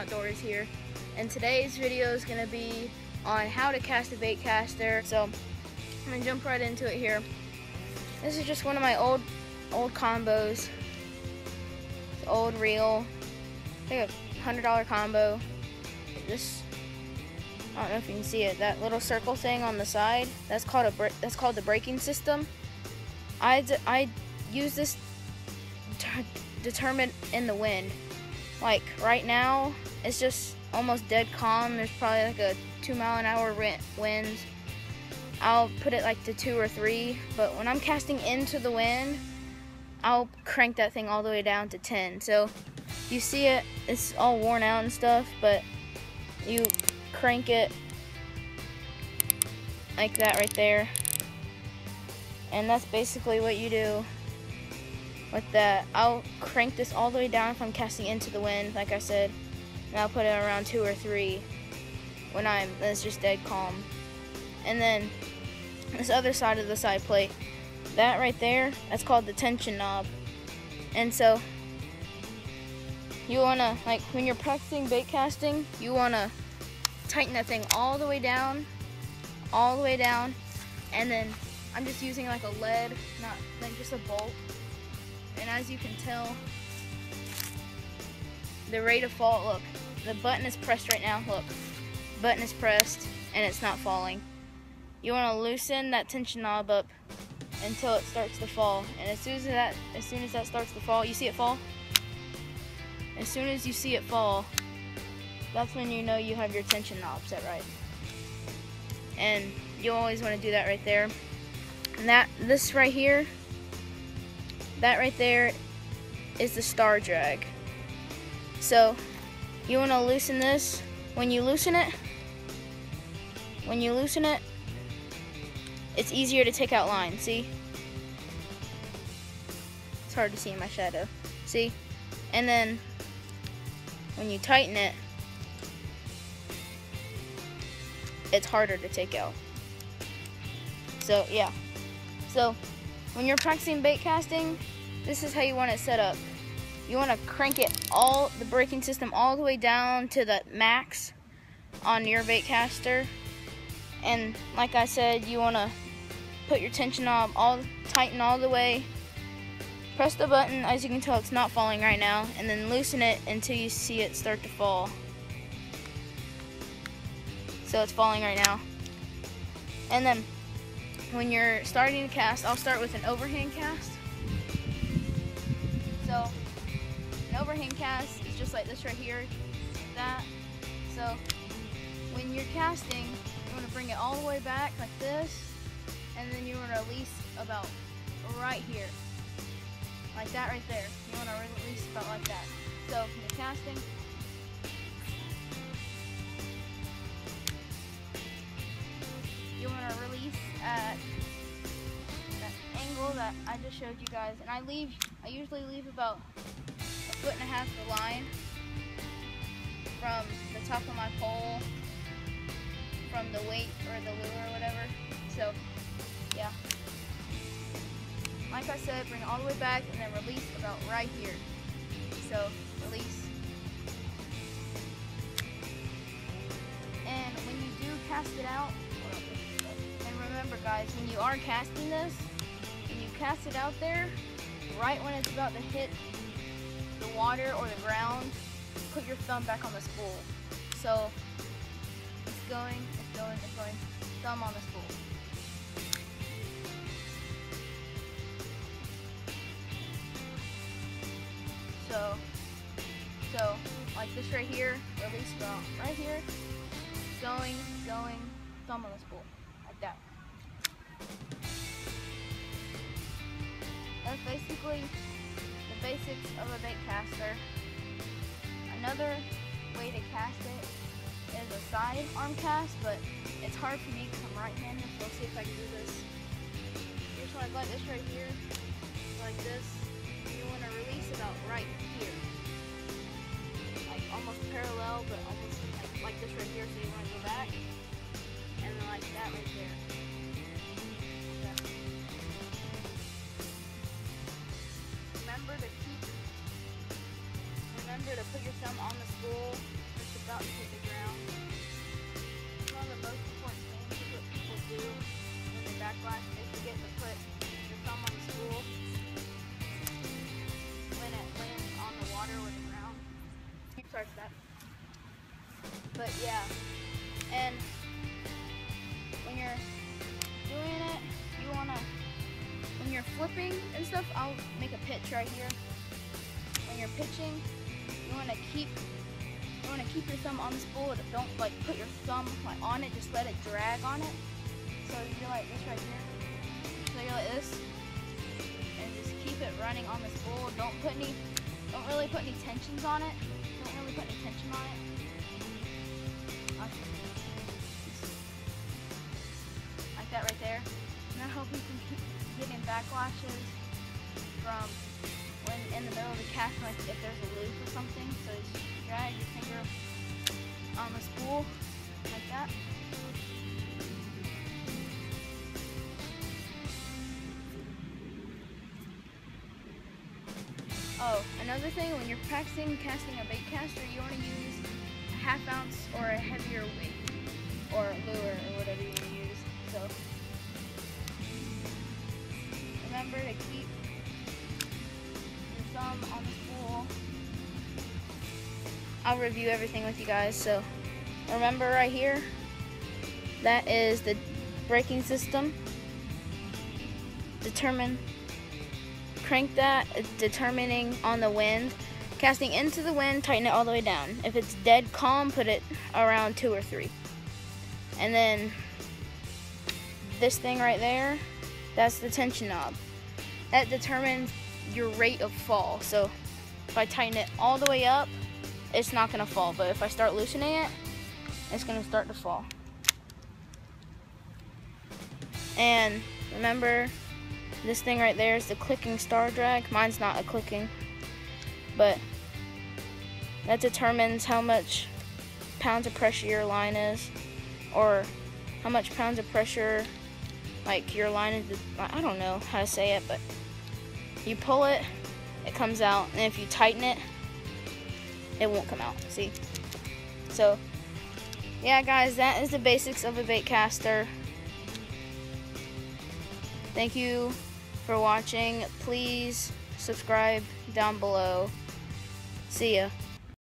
Outdoors here, and today's video is going to be on how to cast a bait caster. So I'm going to jump right into it here. This is just one of my old combos. It's old reel. I think a $100 combo. This, I don't know if you can see it. That little circle thing on the side. That's called the braking system. I use this to determine in the wind. Like right now, it's just almost dead calm. There's probably like a 2-mile-an-hour winds. I'll put it like to 2 or 3, but when I'm casting into the wind, I'll crank that thing all the way down to 10. So you see it, it's all worn out and stuff, but you crank it like that right there. And that's basically what you do with that. I'll crank this all the way down if I'm casting into the wind, like I said, and I'll put it around 2 or 3 when it's just dead calm. And then this other side of the side plate, that right there, that's called the tension knob. And so you wanna, like when you're practicing bait casting, you wanna tighten that thing all the way down, and then I'm just using like a lead, not like just a bolt. And as you can tell, the rate of fall, look, the button is pressed right now, look. Button is pressed and it's not falling. You want to loosen that tension knob up until it starts to fall. And as soon as that starts to fall, you see it fall? As soon as you see it fall, that's when you know you have your tension knob set right. And you always want to do that right there. And that right there is the star drag. So you want to loosen this. When you loosen it, it's easier to take out line. See? It's hard to see in my shadow. See? And then when you tighten it, it's harder to take out. So yeah. So when you're practicing bait casting, this is how you want it set up. You want to crank it the braking system all the way down to the max on your bait caster. And like I said, you want to put your tension knob tighten all the way. Press the button. As you can tell, it's not falling right now. And then loosen it until you see it start to fall. So it's falling right now. And then when you're starting to cast, I'll start with an overhand cast. So an overhand cast is just like this right here, like that. So when you're casting, you want to bring it all the way back like this, and then you want to release about right here, like that right there. You want to release about like that. So when you're casting, you want to release at that angle that I just showed you guys, and I usually leave about 1.5 foot of line from the top of my pole, from the weight or the lure or whatever. So yeah, like I said, bring it all the way back and then release about right here. So release. And when you do cast it out, and remember guys, when you are casting this, when you cast it out there, right when it's about to hit the water or the ground, put your thumb back on the spool. So it's going, thumb on the spool. So like this right here, release about right here, going, thumb on the spool, like that. That's basically the basics of a bait caster. Another way to cast it is a side arm cast, but it's hard for me because I'm right-handed, so let's see if I can do this. You just want to go like this right here, like this. You want to release about right here, like almost parallel, but almost like this right here. So you want to go back, and then like that right there. Okay. Remember to put your thumb on the spool Yeah. And when you're doing it, you wanna, when you're flipping and stuff, I'll make a pitch right here. When you're pitching, you wanna keep your thumb on the spool. Don't like put your thumb like on it, just let it drag on it. So you're like this right here. So you're like this, and just keep it running on the spool. Don't really put any tensions on it. Don't really put any tension on it. Like that right there. And that'll help you from getting backlashes from when in the middle of the cast, like if there's a loop or something. So just drag your finger on the spool like that. Oh, another thing, when you're practicing casting a bait caster, you want to use a 1/2 ounce or a heavier weight, or lure, or whatever you want to use. So remember to keep your thumb on the spool. I'll review everything with you guys. So remember right here, that is the braking system. Crank that, determining on the wind. Casting into the wind, tighten it all the way down. If it's dead calm, put it around 2 or 3. And then this thing right there, that's the tension knob. That determines your rate of fall. So if I tighten it all the way up, it's not gonna fall. But if I start loosening it, it's gonna start to fall. And remember, this thing right there is the clicking star drag. Mine's not a clicking, but that determines how much pounds of pressure your line is, or how much pounds of pressure like your line is. I don't know how to say it, but you pull it, it comes out, and if you tighten it, it won't come out. See? So yeah, guys, that is the basics of a bait caster. Thank you for watching. Please subscribe down below. See ya.